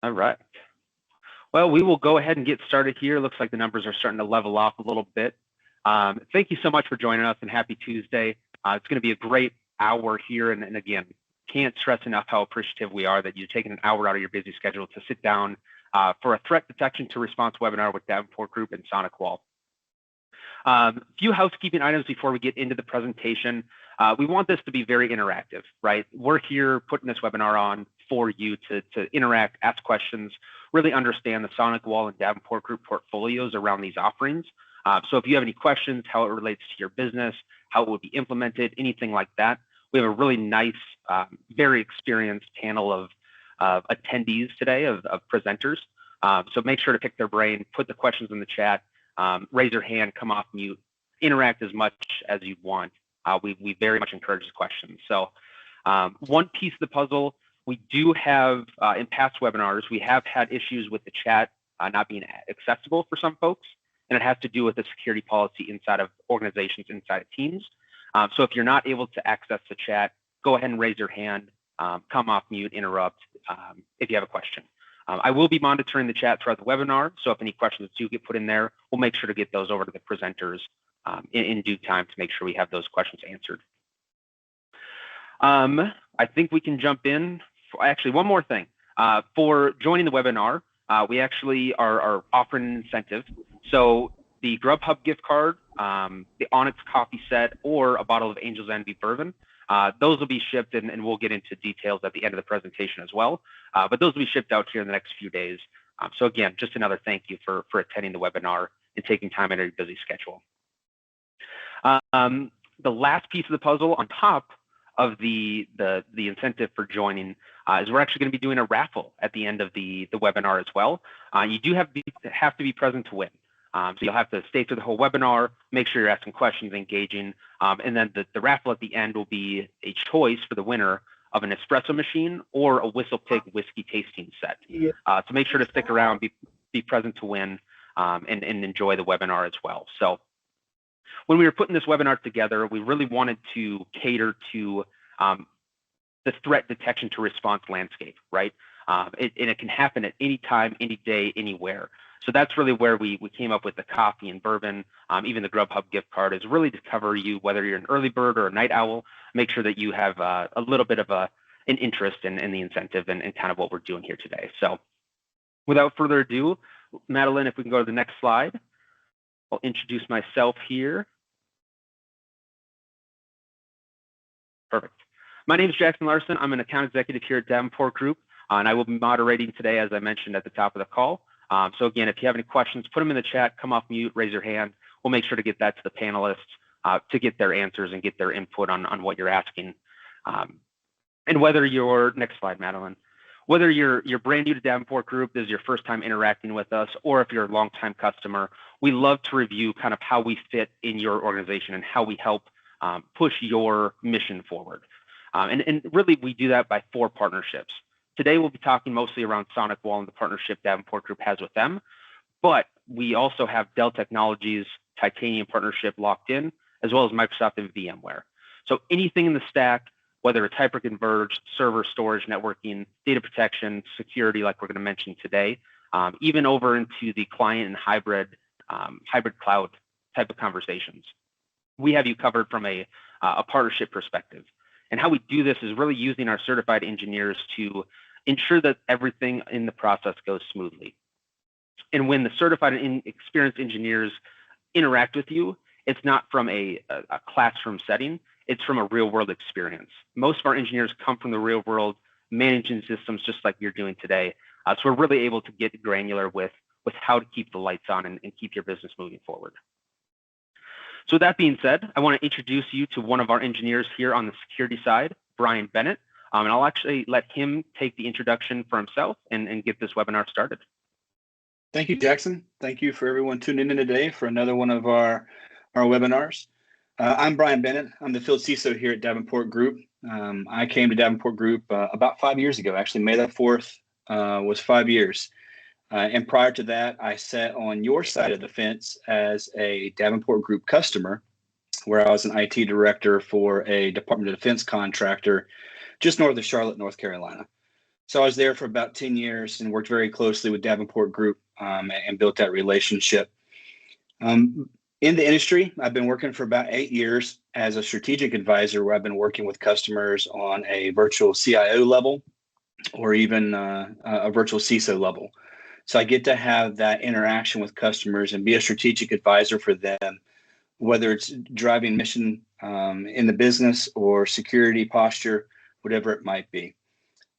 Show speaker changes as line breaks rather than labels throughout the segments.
All right. Well, we will go ahead and get started here. Looks like the numbers are starting to level off a little bit. Thank you so much for joining us, and happy Tuesday. It's going to be a great hour here. And again, can't stress enough how appreciative we are that you're taking an hour out of your busy schedule to sit down for a threat detection to response webinar with Davenport Group and SonicWall. Few housekeeping items before we get into the presentation. We want this to be very interactive, right? We're here putting this webinar on for you to interact, ask questions, really understand the SonicWall and Davenport Group portfolios around these offerings. So if you have any questions, how it relates to your business, how it would be implemented, anything like that, we have a really nice, very experienced panel of attendees today, of presenters. So make sure to pick their brain, put the questions in the chat, raise your hand, come off mute, interact as much as you want. We very much encourage the questions. So one piece of the puzzle, we do have, in past webinars, we have had issues with the chat not being accessible for some folks, and it has to do with the security policy inside of organizations, inside of teams. So if you're not able to access the chat, go ahead and raise your hand, come off mute, interrupt if you have a question. I will be monitoring the chat throughout the webinar, so if any questions do get put in there, we'll make sure to get those over to the presenters in due time to make sure we have those questions answered. I think we can jump in. Actually, one more thing. For joining the webinar, we actually are offering an incentive. So the Grubhub gift card, the Onyx coffee set, or a bottle of Angel's Envy bourbon, those will be shipped, and we'll get into details at the end of the presentation as well. But those will be shipped out here in the next few days. So again, just another thank you for attending the webinar and taking time out of your busy schedule. The last piece of the puzzle on top of the incentive for joining is we're actually going to be doing a raffle at the end of the webinar as well. You do have to be present to win. So you'll have to stay through the whole webinar, make sure you're asking questions, engaging, and then the raffle at the end will be a choice for the winner of an espresso machine or a Whistle Pig whiskey tasting set. So make sure to stick around, be present to win, and enjoy the webinar as well. So when we were putting this webinar together, we really wanted to cater to the threat detection to response landscape, right? And it can happen at any time, any day, anywhere. So that's really where we came up with the coffee and bourbon, even the Grubhub gift card, is really to cover you, whether you're an early bird or a night owl, make sure that you have a little bit of an interest in the incentive and kind of what we're doing here today. So without further ado, Madeline, if we can go to the next slide, I'll introduce myself here. Perfect. My name is Jackson Larson. I'm an account executive here at Davenport Group, and I will be moderating today, as I mentioned at the top of the call. So again, if you have any questions, put them in the chat, come off mute, raise your hand. We'll make sure to get that to the panelists to get their answers and get their input on what you're asking. And whether you're, next slide, Madeline, whether you're brand new to Davenport Group, this is your first time interacting with us, or if you're a longtime customer, we love to review kind of how we fit in your organization and how we help push your mission forward. And really, we do that by 4 partnerships. Today, we'll be talking mostly around SonicWall and the partnership Davenport Group has with them. But we also have Dell Technologies, Titanium partnership locked in, as well as Microsoft and VMware. So anything in the stack, whether it's hyper-converged, server storage, networking, data protection, security, like we're going to mention today, even over into the client and hybrid cloud type of conversations. We have you covered from a partnership perspective. And how we do this is really using our certified engineers to ensure that everything in the process goes smoothly. And when the certified and experienced engineers interact with you, it's not from a classroom setting, it's from a real world experience. Most of our engineers come from the real world, managing systems just like you're doing today. So we're really able to get granular with how to keep the lights on and keep your business moving forward. So with that being said, I want to introduce you to one of our engineers here on the security side, Brian Bennett. And I'll actually let him take the introduction for himself and get this webinar started.
Thank you, Jackson. Thank you for everyone tuning in today for another one of our webinars. I'm Brian Bennett. I'm the field CISO here at Davenport Group. I came to Davenport Group about 5 years ago. Actually, May the 4th was 5 years. And prior to that, I sat on your side of the fence as a Davenport Group customer, where I was an IT director for a Department of Defense contractor just north of Charlotte, North Carolina. So I was there for about 10 years and worked very closely with Davenport Group and built that relationship. In the industry, I've been working for about 8 years as a strategic advisor, where I've been working with customers on a virtual CIO level or even a virtual CISO level. So I get to have that interaction with customers and be a strategic advisor for them, whether it's driving mission in the business or security posture, whatever it might be.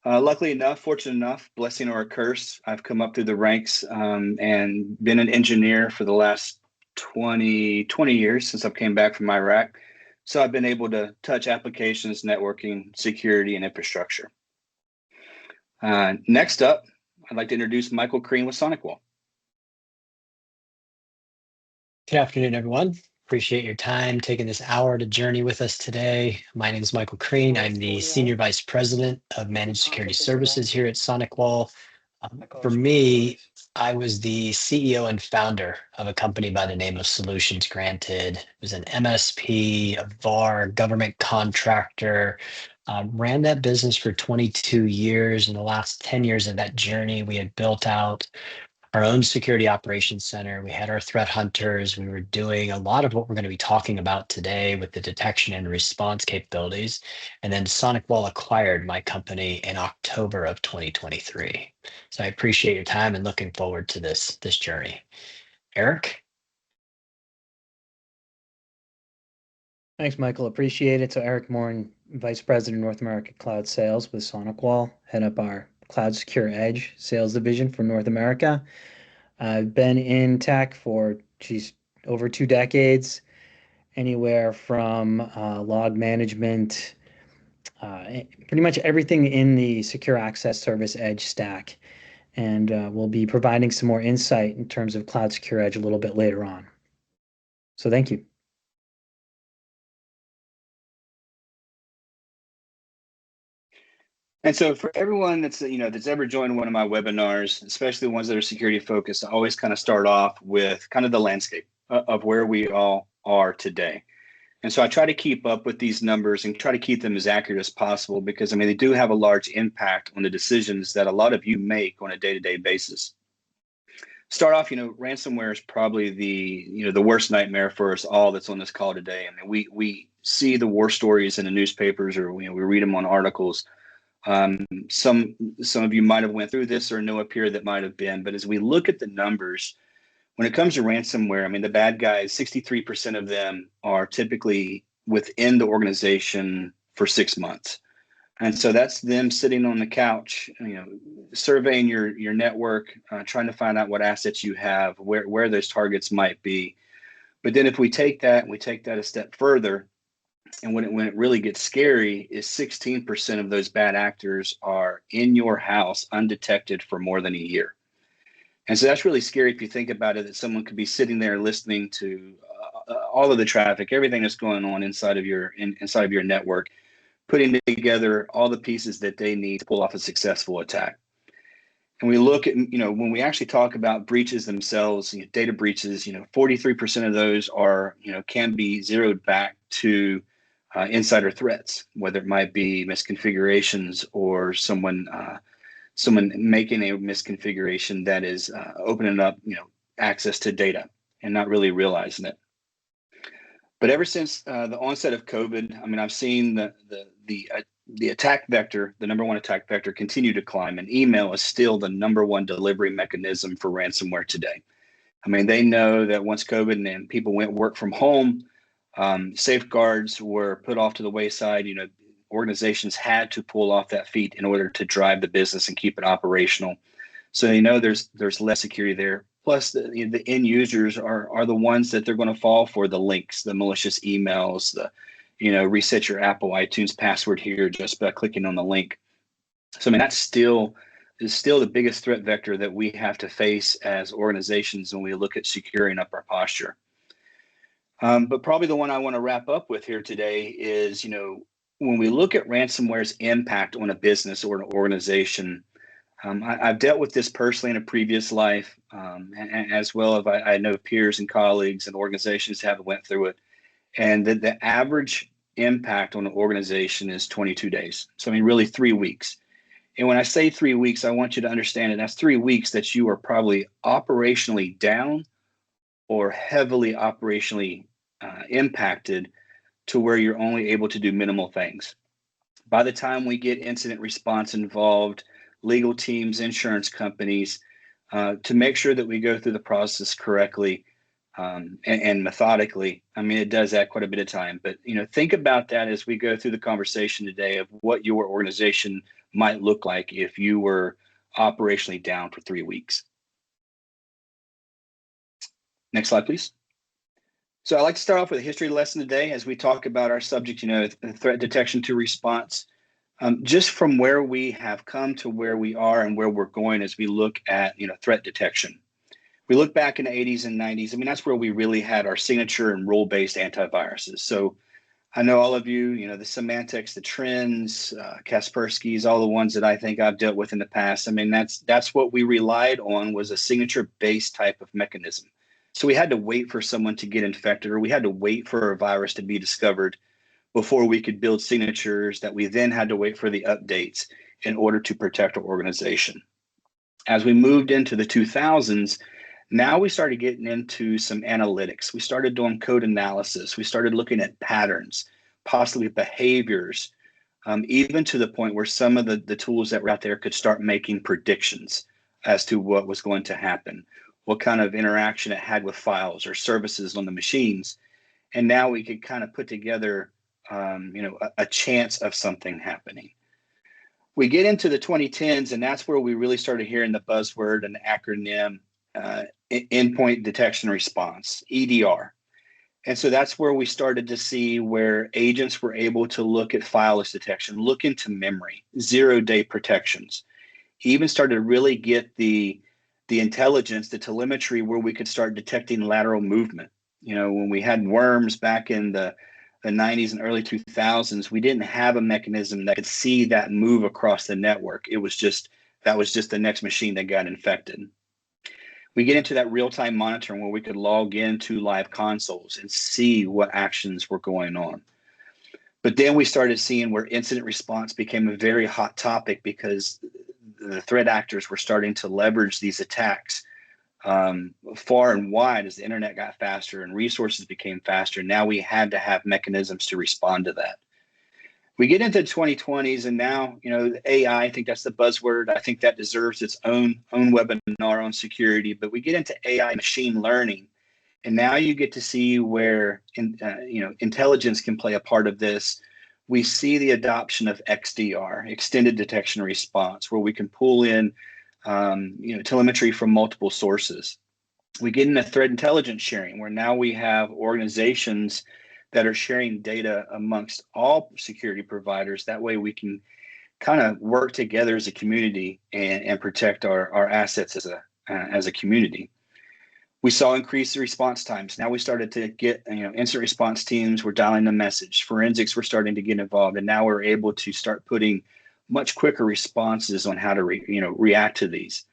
Luckily enough, fortunate enough, blessing or a curse, I've come up through the ranks and been an engineer for the last 20 years since I came back from Iraq. So I've been able to touch applications, networking, security, and infrastructure. Next up, I'd like to introduce Michael Crean with SonicWall.
Good afternoon, everyone. Appreciate your time taking this hour to journey with us today. My name is Michael Crean. I'm the Senior Vice President of Managed Security Services here at SonicWall. For me, I was the CEO and founder of a company by the name of Solutions Granted. It was an MSP, a VAR, government contractor. Ran that business for 22 years. In the last 10 years of that journey, we had built out our own security operations center. We had our threat hunters. We were doing a lot of what we're going to be talking about today with the detection and response capabilities. And then SonicWall acquired my company in October of 2023. So I appreciate your time and looking forward to this journey. Eric?
Thanks, Michael. Appreciate it. So Eric Morin, Vice President, North America Cloud Sales with SonicWall, head up our Cloud Secure Edge sales division for North America. I've been in tech for over 2 decades, anywhere from log management, pretty much everything in the secure access service edge stack. And we'll be providing some more insight in terms of Cloud Secure Edge a little bit later on. So thank you.
And so for everyone that's ever joined one of my webinars, especially the ones that are security focused, I always kind of start off with kind of the landscape of where we all are today. And so I try to keep up with these numbers and try to keep them as accurate as possible, because they do have a large impact on the decisions that a lot of you make on a day-to-day basis. Start off, ransomware is probably the worst nightmare for us all that's on this call today. We see the war stories in the newspapers, or we read them on articles. Some of you might have went through this or know a peer that might have been, but as we look at the numbers, when it comes to ransomware, the bad guys, 63% of them are typically within the organization for 6 months. And so that's them sitting on the couch, surveying your network, trying to find out what assets you have, where those targets might be. But then if we take that a step further, and when it really gets scary, is 16% of those bad actors are in your house undetected for more than a year. And so that's really scary if you think about it, that someone could be sitting there listening to all of the traffic, everything that's going on inside of your network, putting together all the pieces that they need to pull off a successful attack. And we look at, when we actually talk about breaches themselves, data breaches, 43% of those can be zeroed back to insider threats, whether it might be misconfigurations or someone making a misconfiguration that is opening up, access to data and not really realizing it. But ever since the onset of COVID, I've seen the attack vector, the number one attack vector, continue to climb, and email is still the number one delivery mechanism for ransomware today. They know that once COVID and people went work from home, safeguards were put off to the wayside. Organizations had to pull off that feat in order to drive the business and keep it operational. So there's less security there. Plus, the end users are the ones that they're going to fall for the links, the malicious emails, the reset your Apple iTunes password here just by clicking on the link. So that is still the biggest threat vector that we have to face as organizations when we look at securing up our posture. But probably the one I want to wrap up with here today is, when we look at ransomware's impact on a business or an organization, I've dealt with this personally in a previous life, and as well as I know peers and colleagues and organizations have went through it. And the average impact on an organization is 22 days. So really 3 weeks. And when I say 3 weeks, I want you to understand that that's 3 weeks that you are probably operationally down or heavily operationally impacted to where you're only able to do minimal things. By the time we get incident response involved, legal teams, insurance companies, to make sure that we go through the process correctly and methodically, I mean, it does add quite a bit of time. But think about that as we go through the conversation today of what your organization might look like if you were operationally down for 3 weeks. Next slide, please. So I'd like to start off with a history lesson today as we talk about our subject, threat detection to response. Just from where we have come to where we are and where we're going as we look at, threat detection. We look back in the 80s and 90s. I mean, that's where we really had our signature and rule-based antiviruses. So I know all of you, the Symantec's, the Trends, Kaspersky's, all the ones that I think I've dealt with in the past. I mean, that's what we relied on, was a signature-based type of mechanism. So we had to wait for someone to get infected, or we had to wait for a virus to be discovered before we could build signatures that we then had to wait for the updates in order to protect our organization. As we moved into the 2000s, now we started getting into some analytics. We started doing code analysis. We started looking at patterns, possibly behaviors, even to the point where some of the tools that were out there could start making predictions as to what was going to happen, what kind of interaction it had with files or services on the machines. And now we could kind of put together a chance of something happening. We get into the 2010s, and that's where we really started hearing the buzzword and the acronym endpoint detection response, EDR. And so that's where we started to see where agents were able to look at fileless detection, look into memory, 0-day protections, even started to really get the intelligence, the telemetry, where we could start detecting lateral movement. When we had worms back in the 90s and early 2000s, we didn't have a mechanism that could see that move across the network. That was just the next machine that got infected. We get into that real-time monitoring where we could log into live consoles and see what actions were going on. But then we started seeing where incident response became a very hot topic because the threat actors were starting to leverage these attacks far and wide as the internet got faster and resources became faster. Now we had to have mechanisms to respond to that. We get into the 2020s, and now, AI, I think that's the buzzword. I think that deserves its own webinar on security. But we get into AI machine learning, and now you get to see where intelligence can play a part of this. We see the adoption of XDR, extended detection response, where we can pull in telemetry from multiple sources. We get into threat intelligence sharing, where now we have organizations that are sharing data amongst all security providers. That way we can kind of work together as a community and protect our assets as a community. We saw increased response times. Now we started to get, instant response teams were dialing the message. Forensics were starting to get involved, and now we're able to start putting much quicker responses on how to react to these.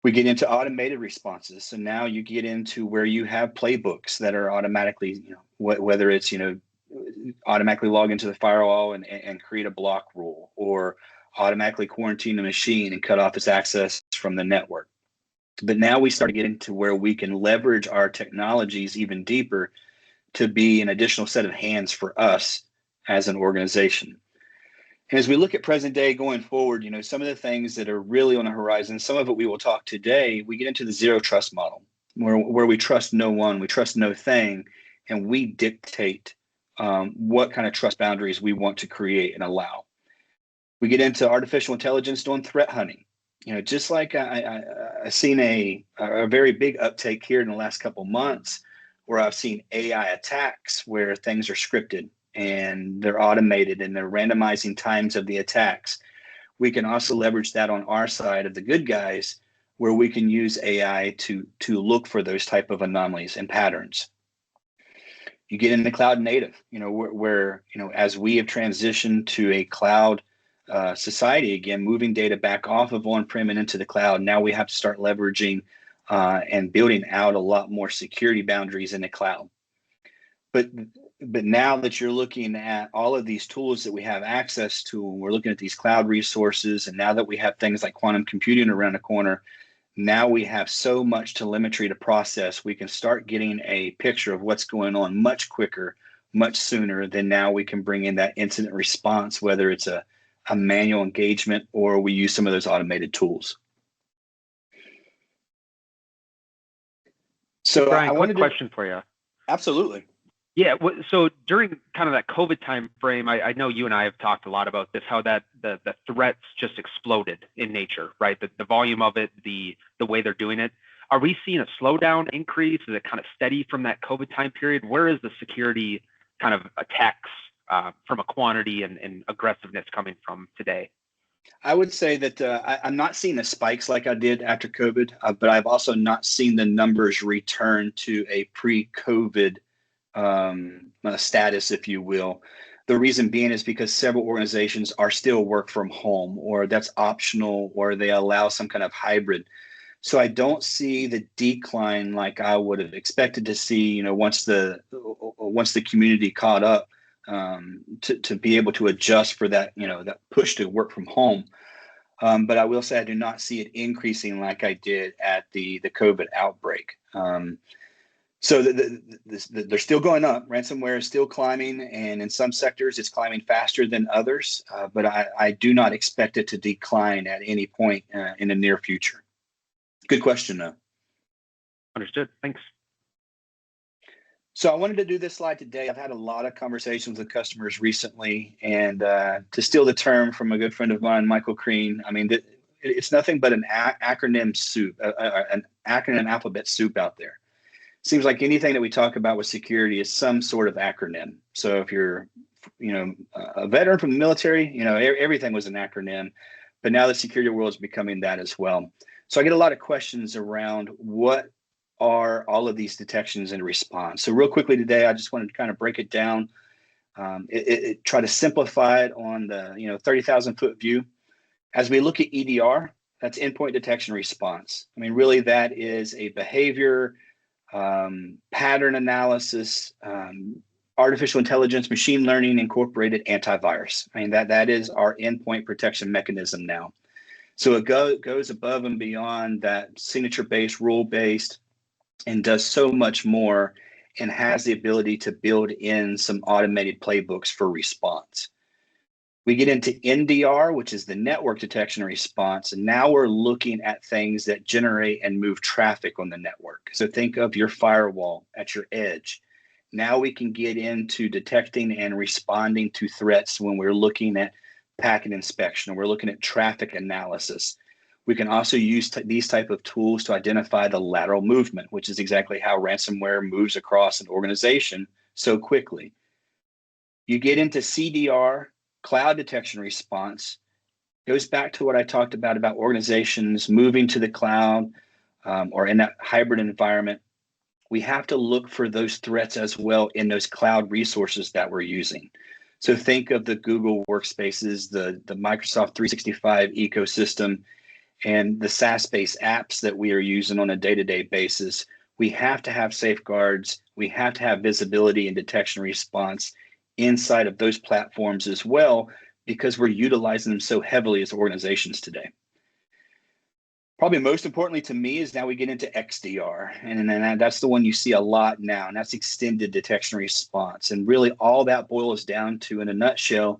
We get into automated responses. So now you get into where you have playbooks that are automatically, whether it's, automatically log into the firewall and create a block rule, or automatically quarantine the machine and cut off its access from the network. But now we start to get into where we can leverage our technologies even deeper to be an additional set of hands for us as an organization. And as we look at present day going forward, some of the things that are really on the horizon, some of it we will talk today, we get into the zero trust model, where we trust no one, we trust no thing, and we dictate what kind of trust boundaries we want to create and allow. We get into artificial intelligence doing threat hunting. Just like I've seen a very big uptake here in the last couple of months, where I've seen AI attacks where things are scripted and they're automated and they're randomizing times of the attacks. We can also leverage that on our side of the good guys, where we can use AI to look for those type of anomalies and patterns. You get into cloud native, where as we have transitioned to a cloud society again, moving data back off of on-prem and into the cloud, now we have to start leveraging and building out a lot more security boundaries in the cloud. But But now that you're looking at all of these tools that we have access to, and we're looking at these cloud resources, and now that we have things like quantum computing around the corner, now we have so much telemetry to process, we can start getting a picture of what's going on much quicker, much sooner than now we can bring in that incident response, whether it's a manual engagement or we use some of those automated tools. So
Brian,
I wanted
quick question for you.
Absolutely.
Yeah, so during kind of that COVID time frame, I know you and I have talked a lot about this, how that the threats just exploded in nature, right? The volume of it, the way they're doing it. Are we seeing a slowdown, increase? Is it kind of steady from that COVID time period? Where is the security kind of attacks from a quantity and aggressiveness coming from today?
I would say that I'm not seeing the spikes like I did after COVID, but I've also not seen the numbers return to a pre-COVID status, if you will. The reason being is because several organizations are still work from home, or that's optional, or they allow some kind of hybrid. So I don't see the decline like I would have expected to see, once the community caught up to be able to adjust for that, that push to work from home. But I will say I do not see it increasing like I did at the COVID outbreak. So they're still going up. Ransomware is still climbing, and in some sectors it's climbing faster than others. But I do not expect it to decline at any point in the near future. Good question, though.
Understood. Thanks.
So I wanted to do this slide today. I've had a lot of conversations with customers recently, and to steal the term from a good friend of mine, Michael Crean, I mean, it's nothing but an acronym soup, an acronym alphabet soup out there. Seems like anything that we talk about with security is some sort of acronym. So if you're, a veteran from the military, everything was an acronym, but now the security world is becoming that as well. So I get a lot of questions around what are all of these detections and response. So real quickly today, I just wanted to kind of break it down, try to simplify it on the 30,000 foot view. As we look at EDR, that's endpoint detection response. I mean, really that is a behavior, pattern analysis, artificial intelligence, machine learning incorporated antivirus. I mean, that is our endpoint protection mechanism now. So it goes above and beyond that signature-based, rule-based, and does so much more, and has the ability to build in some automated playbooks for response. We get into NDR, which is the network detection and response, and now we're looking at things that generate and move traffic on the network. So think of your firewall at your edge. Now we can get into detecting and responding to threats when we're looking at packet inspection, or we're looking at traffic analysis. We can also use these type of tools to identify the lateral movement, which is exactly how ransomware moves across an organization so quickly. You get into CDR, cloud detection response. Goes back to what I talked about organizations moving to the cloud or in that hybrid environment. We have to look for those threats as well in those cloud resources that we're using. So think of the Google workspaces, the Microsoft 365 ecosystem, and the SaaS-based apps that we are using on a day-to-day basis. We have to have safeguards. We have to have visibility and detection response inside of those platforms as well, because we're utilizing them so heavily as organizations today. Probably most importantly to me is now we get into XDR, and then that's the one you see a lot now, and that's extended detection response. And really all that boils down to, in a nutshell,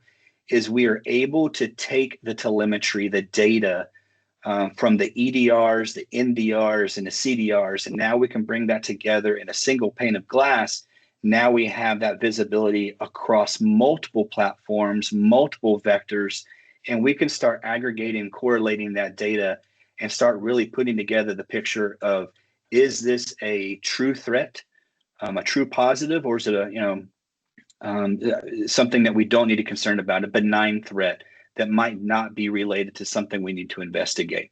is we are able to take the telemetry, the data from the EDRs, the NDRs, and the CDRs, and now we can bring that together in a single pane of glass. Now we have that visibility across multiple platforms, multiple vectors, and we can start aggregating, correlating that data, and start really putting together the picture of, is this a true threat, a true positive, or is it something that we don't need to be concerned about, a benign threat that might not be related to something we need to investigate.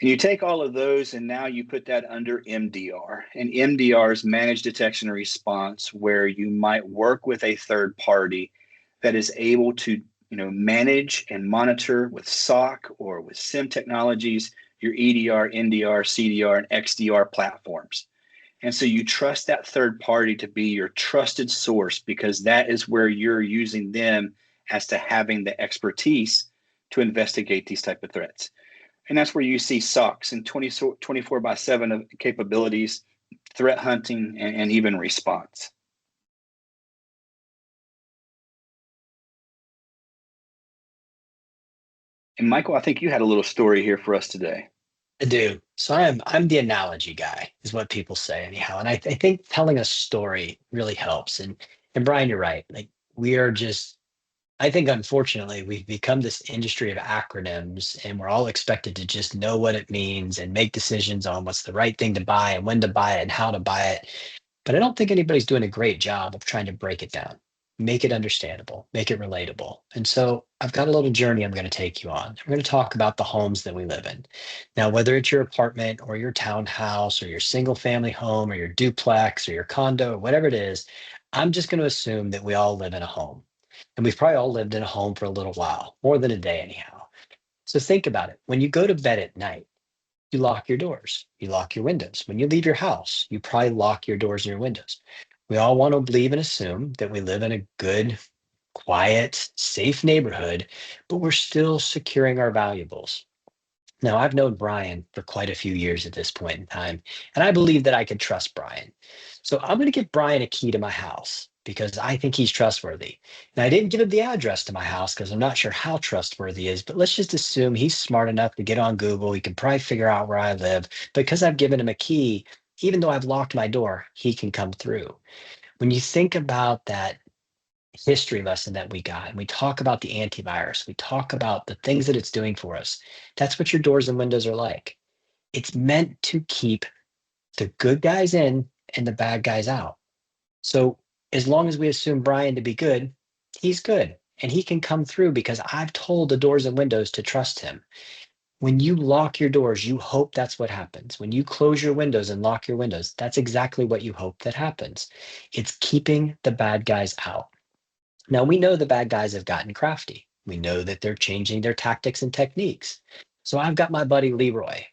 And you take all of those and now you put that under MDR. And MDR is managed detection and response, where you might work with a third party that is able to manage and monitor with SOC or with SIM technologies, your EDR, NDR, CDR, and XDR platforms. And so you trust that third party to be your trusted source because that is where you're using them as to having the expertise to investigate these type of threats. And that's where you see SOCs and 24/7 of capabilities, threat hunting, and even response. And Michael, I think you had a little story here for us today.
I do. So I'm the analogy guy, is what people say anyhow. And I think telling a story really helps. And Brian, you're right. Like we are just, I think unfortunately we've become this industry of acronyms, and we're all expected to just know what it means and make decisions on what's the right thing to buy and when to buy it and how to buy it. But I don't think anybody's doing a great job of trying to break it down, make it understandable, make it relatable. And so I've got a little journey I'm going to take you on. I'm going to talk about the homes that we live in. Now, whether it's your apartment or your townhouse or your single family home or your duplex or your condo or whatever it is, I'm just going to assume that we all live in a home. And we've probably all lived in a home for a little while, more than a day anyhow. So think about it. When you go to bed at night, you lock your doors, you lock your windows. When you leave your house, you probably lock your doors and your windows. We all want to believe and assume that we live in a good, quiet, safe neighborhood, but we're still securing our valuables. Now, I've known Brian for quite a few years at this point in time, and I believe that I can trust Brian. So I'm going to give Brian a key to my house because I think he's trustworthy. And I didn't give him the address to my house because I'm not sure how trustworthy he is, but let's just assume he's smart enough to get on Google. He can probably figure out where I live. Because I've given him a key, even though I've locked my door, he can come through. When you think about that history lesson that we got, and we talk about the antivirus, we talk about the things that it's doing for us. That's what your doors and windows are like. It's meant to keep the good guys in and the bad guys out. So as long as we assume Brian to be good, he's good. And he can come through because I've told the doors and windows to trust him. When you lock your doors, you hope that's what happens. When you close your windows and lock your windows, that's exactly what you hope that happens. It's keeping the bad guys out. Now, we know the bad guys have gotten crafty. We know that they're changing their tactics and techniques. So I've got my buddy Leroy.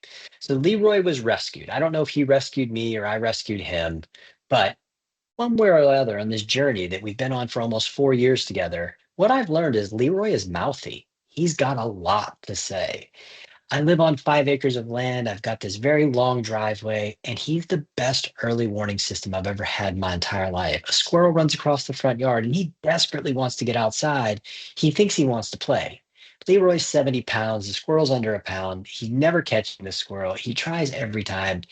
So Leroy was rescued. I don't know if he rescued me or I rescued him, but one way or the other on this journey that we've been on for almost 4 years together, what I've learned is Leroy is mouthy. He's got a lot to say. I live on 5 acres of land. I've got this very long driveway, and he's the best early warning system I've ever had in my entire life. A squirrel runs across the front yard, and he desperately wants to get outside. He thinks he wants to play. Leroy's 70 pounds. The squirrel's under a pound. He's never catching the squirrel. He tries every time.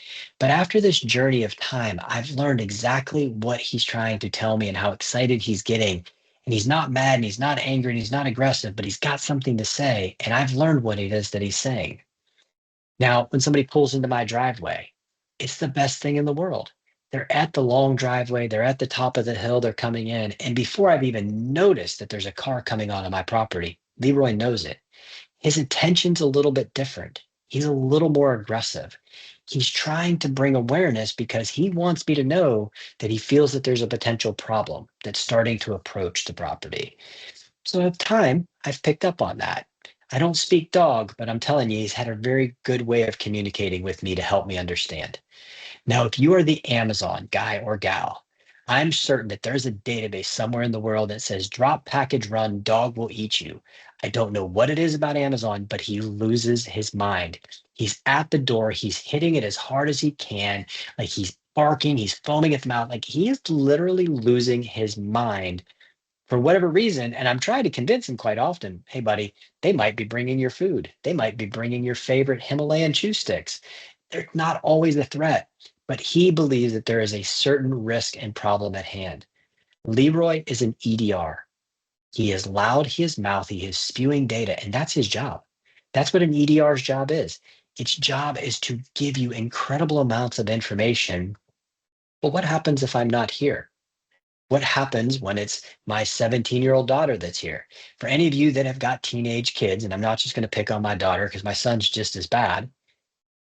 But after this journey of time, I've learned exactly what he's trying to tell me and how excited he's getting. And he's not mad and he's not angry and he's not aggressive, but he's got something to say. And I've learned what it is that he's saying. Now, when somebody pulls into my driveway, it's the best thing in the world. They're at the long driveway, they're at the top of the hill, they're coming in. And before I've even noticed that there's a car coming onto my property, Leroy knows it. His attention's a little bit different. He's a little more aggressive. He's trying to bring awareness because he wants me to know that he feels that there's a potential problem that's starting to approach the property. So at time, I've picked up on that. I don't speak dog, but I'm telling you, he's had a very good way of communicating with me to help me understand. Now, if you are the Amazon guy or gal, I'm certain that there's a database somewhere in the world that says drop package run, dog will eat you. I don't know what it is about Amazon, but he loses his mind. He's at the door, he's hitting it as hard as he can, like he's barking, he's foaming at the mouth, like he is literally losing his mind for whatever reason. And I'm trying to convince him quite often, hey, buddy, they might be bringing your food. They might be bringing your favorite Himalayan chew sticks. They're not always a threat, but he believes that there is a certain risk and problem at hand. Leroy is an EDR. He is loud, he is mouthy, he is spewing data, and that's his job. That's what an EDR's job is. Its job is to give you incredible amounts of information. But what happens if I'm not here? What happens when it's my 17-year-old daughter that's here? For any of you that have got teenage kids, and I'm not just going to pick on my daughter because my son's just as bad,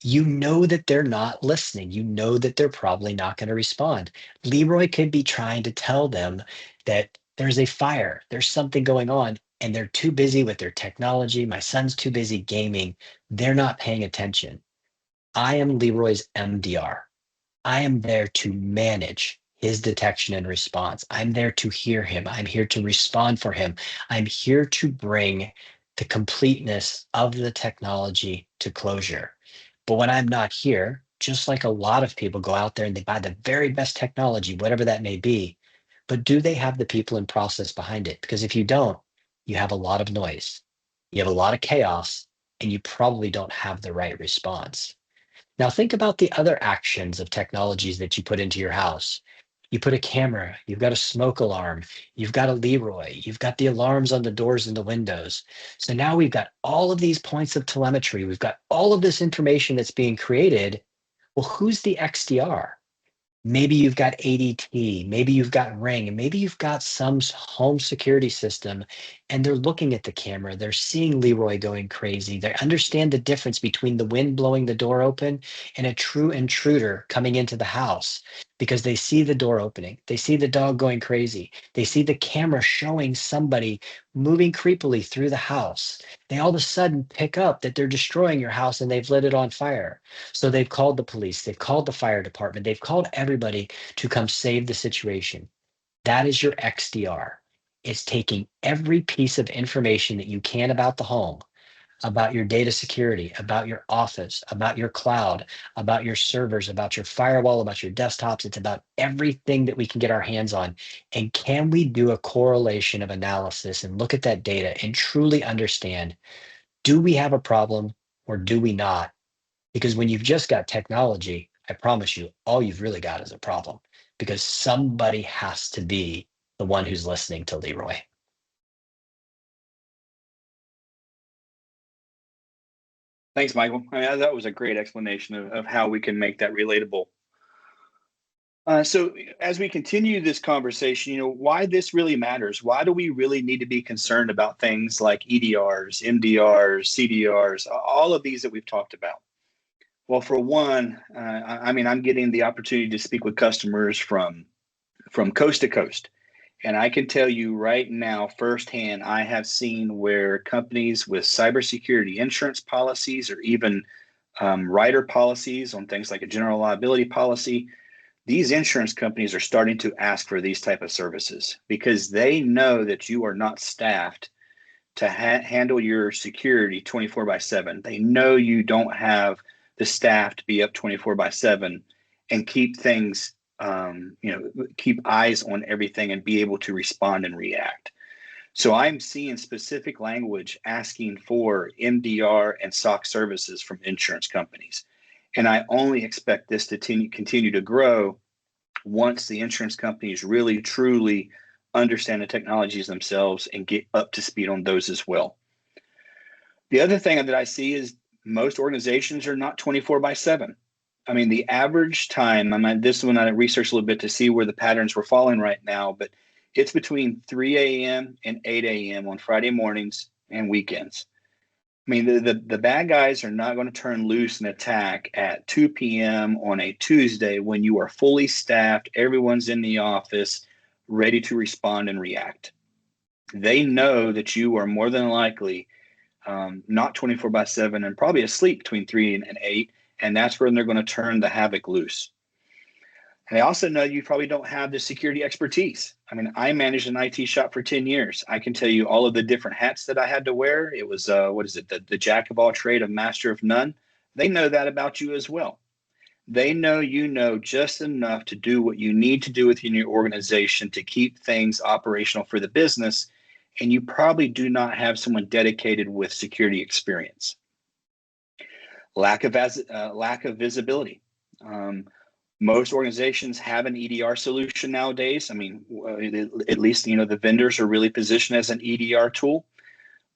you know that they're not listening. You know that they're probably not going to respond. Leroy could be trying to tell them that there's a fire, there's something going on, and they're too busy with their technology. My son's too busy gaming. They're not paying attention. I am Leroy's MDR. I am there to manage his detection and response. I'm there to hear him. I'm here to respond for him. I'm here to bring the completeness of the technology to closure. But when I'm not here, just like a lot of people go out there and they buy the very best technology, whatever that may be, but do they have the people and process behind it? Because if you don't, you have a lot of noise, you have a lot of chaos, and you probably don't have the right response. Now think about the other actions of technologies that you put into your house. You put a camera, you've got a smoke alarm, you've got a Leroy, you've got the alarms on the doors and the windows. So now we've got all of these points of telemetry. We've got all of this information that's being created. Well, who's the XDR? Maybe you've got ADT, maybe you've got Ring, and maybe you've got some home security system, and they're looking at the camera. They're seeing Leroy going crazy. They understand the difference between the wind blowing the door open and a true intruder coming into the house because they see the door opening. They see the dog going crazy. They see the camera showing somebody moving creepily through the house. They all of a sudden pick up that they're destroying your house and they've lit it on fire. So they've called the police, they've called the fire department, they've called everybody to come save the situation. That is your XDR. It's taking every piece of information that you can about the home, about your data security, about your office, about your cloud, about your servers, about your firewall, about your desktops. It's about everything that we can get our hands on. And can we do a correlation of analysis and look at that data and truly understand, do we have a problem or do we not? Because when you've just got technology, I promise you, all you've really got is a problem because somebody has to be the one who's listening to Leroy.
Thanks, Michael. I mean, that was a great explanation of how we can make that relatable. So as we continue this conversation, why this really matters. Why do we really need to be concerned about things like EDRs, MDRs, CDRs, all of these that we've talked about? Well, for one, I'm getting the opportunity to speak with customers from coast to coast. And I can tell you right now, firsthand, I have seen where companies with cybersecurity insurance policies or even rider policies on things like a general liability policy, these insurance companies are starting to ask for these type of services because they know that you are not staffed to handle your security 24/7. They know you don't have the staff to be up 24/7 and keep things, keep eyes on everything and be able to respond and react. So I'm seeing specific language asking for MDR and SOC services from insurance companies. And I only expect this to continue to grow once the insurance companies really, truly understand the technologies themselves and get up to speed on those as well. The other thing that I see is most organizations are not 24/7. I mean, the average time, this one I researched a little bit to see where the patterns were falling right now, but it's between 3 a.m. and 8 a.m. on Friday mornings and weekends. I mean, the bad guys are not going to turn loose and attack at 2 p.m. on a Tuesday when you are fully staffed, everyone's in the office, ready to respond and react. They know that you are more than likely not 24/7 and probably asleep between 3 and 8, and that's when they're going to turn the havoc loose. And I also know you probably don't have the security expertise. I mean, I managed an IT shop for 10 years. I can tell you all of the different hats that I had to wear. It was, the jack of all trade, a master of none. They know that about you as well. They know you know just enough to do what you need to do within your organization to keep things operational for the business. And you probably do not have someone dedicated with security experience. Lack of visibility. Most organizations have an EDR solution nowadays. I mean, at least, the vendors are really positioned as an EDR tool,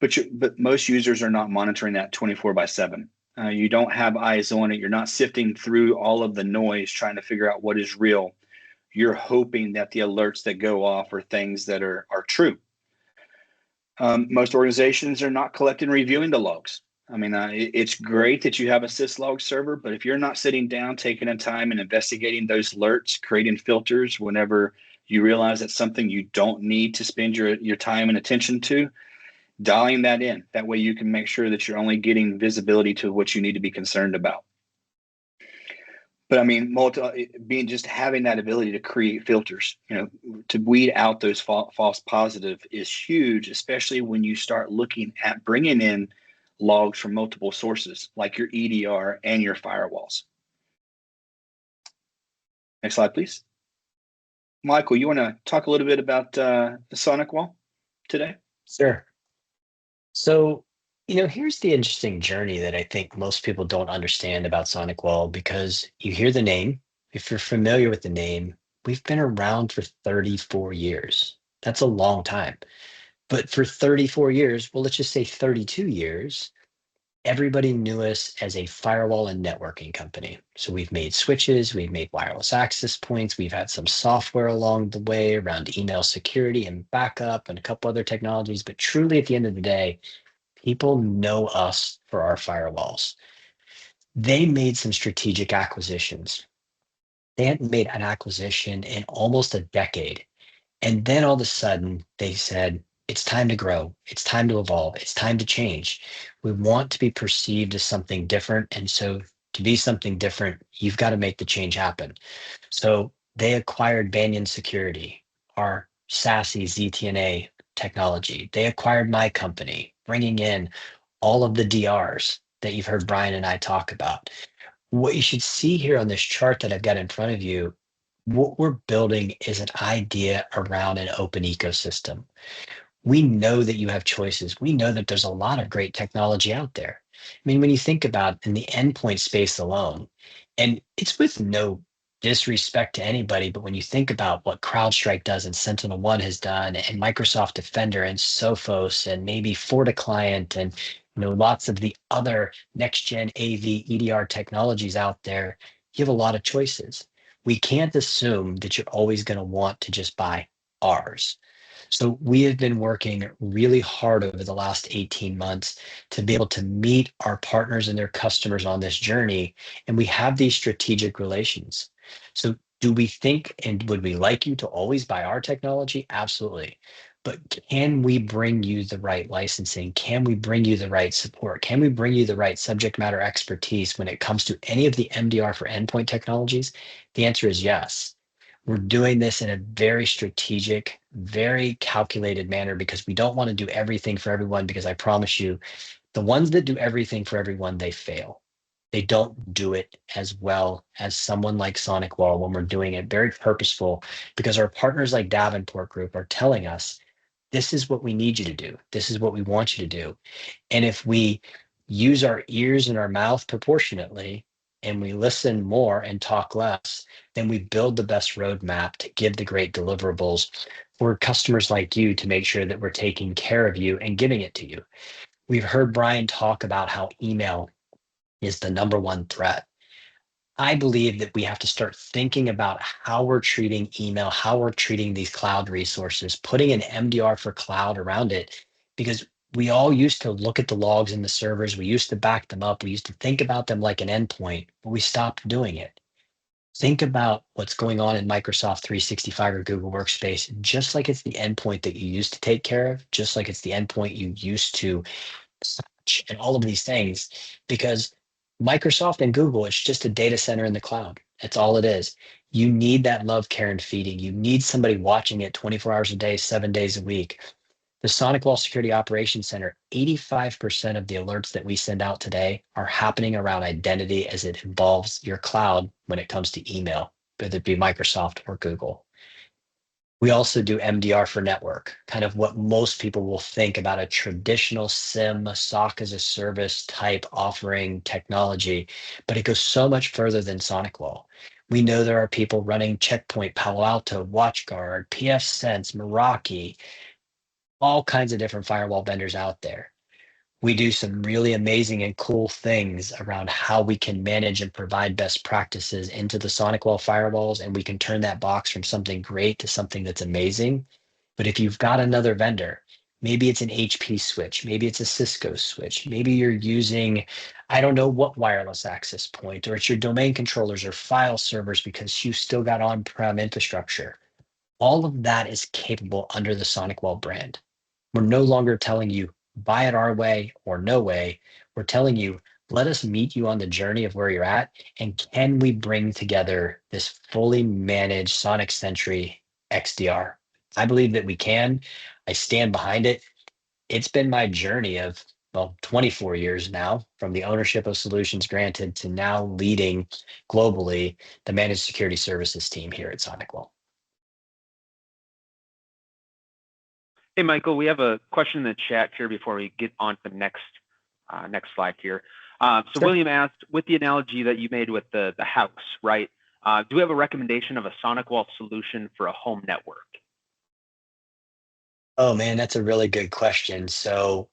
but most users are not monitoring that 24/7. You don't have eyes on it. You're not sifting through all of the noise trying to figure out what is real. You're hoping that the alerts that go off are things that are true. Most organizations are not collecting and reviewing the logs. I mean, it's great that you have a syslog server, but if you're not sitting down, taking the time and investigating those alerts, creating filters whenever you realize that's something you don't need to spend your time and attention to, dialing that in. That way you can make sure that you're only getting visibility to what you need to be concerned about. But I mean, just having that ability to create filters, to weed out those false positive is huge, especially when you start looking at bringing in logs from multiple sources, like your EDR and your firewalls. Next slide, please. Michael, you want to talk a little bit about the SonicWall today?
Sure. So, here's the interesting journey that I think most people don't understand about SonicWall, because you hear the name. If you're familiar with the name, we've been around for 34 years. That's a long time. But for 34 years, well, let's just say 32 years, everybody knew us as a firewall and networking company. So we've made switches, we've made wireless access points, we've had some software along the way around email security and backup and a couple other technologies. But truly, at the end of the day, people know us for our firewalls. They made some strategic acquisitions. They hadn't made an acquisition in almost a decade. And then all of a sudden they said, it's time to grow. It's time to evolve. It's time to change. We want to be perceived as something different. And so to be something different, you've got to make the change happen. So they acquired Banyan Security, our SASE ZTNA technology. They acquired my company, bringing in all of the DRs that you've heard Brian and I talk about. What you should see here on this chart that I've got in front of you, what we're building is an idea around an open ecosystem. We know that you have choices. We know that there's a lot of great technology out there. I mean, when you think about in the endpoint space alone, and it's with no disrespect to anybody, but when you think about what CrowdStrike does and SentinelOne has done, and Microsoft Defender and Sophos and maybe FortiClient and lots of the other next gen AV EDR technologies out there, you have a lot of choices. We can't assume that you're always going to want to just buy ours. So we have been working really hard over the last 18 months to be able to meet our partners and their customers on this journey. And we have these strategic relations. So do we think and would we like you to always buy our technology? Absolutely. But can we bring you the right licensing? Can we bring you the right support? Can we bring you the right subject matter expertise when it comes to any of the MDR for endpoint technologies? The answer is yes. We're doing this in a very strategic, very calculated manner, because we don't want to do everything for everyone, because I promise you, the ones that do everything for everyone, they fail. They don't do it as well as someone like SonicWall when we're doing it very purposeful, because our partners like Davenport Group are telling us, this is what we need you to do. This is what we want you to do. And if we use our ears and our mouth proportionately, and we listen more and talk less, then we build the best roadmap to give the great deliverables for customers like you, to make sure that we're taking care of you and giving it to you. We've heard Brian talk about how email is the number one threat. I believe that we have to start thinking about how we're treating email, how we're treating these cloud resources, putting an MDR for cloud around it, because we all used to look at the logs in the servers. We used to back them up. We used to think about them like an endpoint, but we stopped doing it. Think about what's going on in Microsoft 365 or Google Workspace, just like it's the endpoint that you used to take care of, just like it's the endpoint you used to search and all of these things, because Microsoft and Google, it's just a data center in the cloud. That's all it is. You need that love, care, and feeding. You need somebody watching it 24 hours a day, 7 days a week. The SonicWall Security Operations Center, 85% of the alerts that we send out today are happening around identity as it involves your cloud when it comes to email, whether it be Microsoft or Google. We also do MDR for network, kind of what most people will think about a traditional SIM, SOC as a service type offering technology, but it goes so much further than SonicWall. We know there are people running Checkpoint, Palo Alto, WatchGuard, pfSense, Meraki, all kinds of different firewall vendors out there. We do some really amazing and cool things around how we can manage and provide best practices into the SonicWall firewalls, and we can turn that box from something great to something that's amazing. But if you've got another vendor, maybe it's an HP switch, maybe it's a Cisco switch, maybe you're using, I don't know what wireless access point, or it's your domain controllers or file servers because you still got on-prem infrastructure. All of that is capable under the SonicWall brand. We're no longer telling you buy it our way or no way. We're telling you Let us meet you on the journey of where you're at. And can we bring together this fully managed Sonic Sentry XDR? I believe that we can. I stand behind it. It's been my journey of, well, 24 years now, from the ownership of Solutions Granted to now leading globally the managed security services team here at SonicWall.
Hey, Michael, we have a question in the chat here before we get on to the next slide here. So
Sure.
William asked, with the analogy that you made with the house, right? Do we have a recommendation of a SonicWall solution for a home network?
Oh man, that's a really good question. So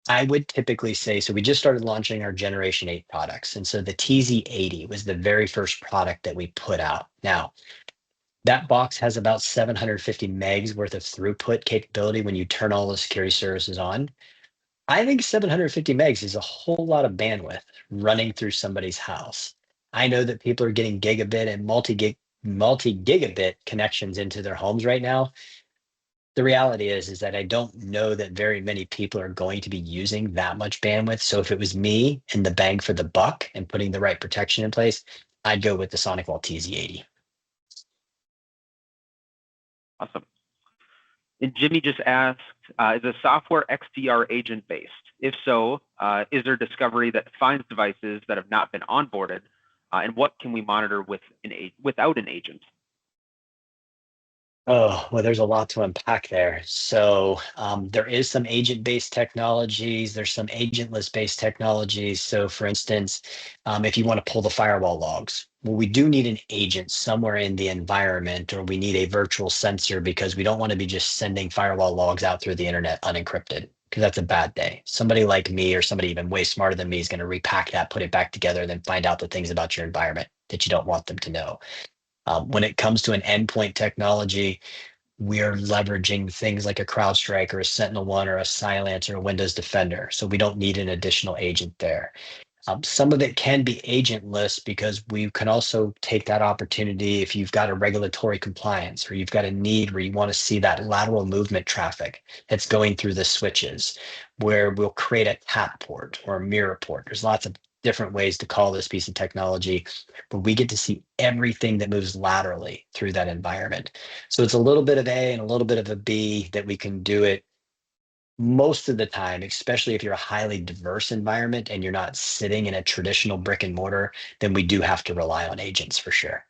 I would typically say, so we just started launching our Generation 8 products. And so the TZ80 was the very first product that we put out. Now, that box has about 750 megs worth of throughput capability when you turn all the security services on. I think 750 megs is a whole lot of bandwidth running through somebody's house. I know that people are getting gigabit and multi-gigabit connections into their homes right now. The reality is that I don't know that very many people are going to be using that much bandwidth. So if it was me and the bang for the buck and putting the right protection in place, I'd go with the SonicWall TZ80.
Awesome. And Jimmy just asked, is the software XDR agent based? If so, is there discovery that finds devices that have not been onboarded? And what can we monitor without an agent?
Oh, well, there's a lot to unpack there. So there is some agent-based technologies. There's some agentless-based technologies. So for instance, if you want to pull the firewall logs, well, we do need an agent somewhere in the environment, or we need a virtual sensor because we don't want to be just sending firewall logs out through the internet unencrypted, because that's a bad day. Somebody like me or somebody even way smarter than me is going to repack that, put it back together, then find out the things about your environment that you don't want them to know. When it comes to an endpoint technology, we're leveraging things like a CrowdStrike or a SentinelOne or a Cylance or a Windows Defender. So we don't need an additional agent there. Some of it can be agentless because we can also take that opportunity if you've got a regulatory compliance or you've got a need where you want to see that lateral movement traffic that's going through the switches, where we'll create a tap port or a mirror port. There's lots of different ways to call this piece of technology, but we get to see everything that moves laterally through that environment. So it's a little bit of A and a little bit of a B that we can do it most of the time, especially if you're a highly diverse environment and you're not sitting in a traditional brick and mortar, then we do have to rely on agents for sure.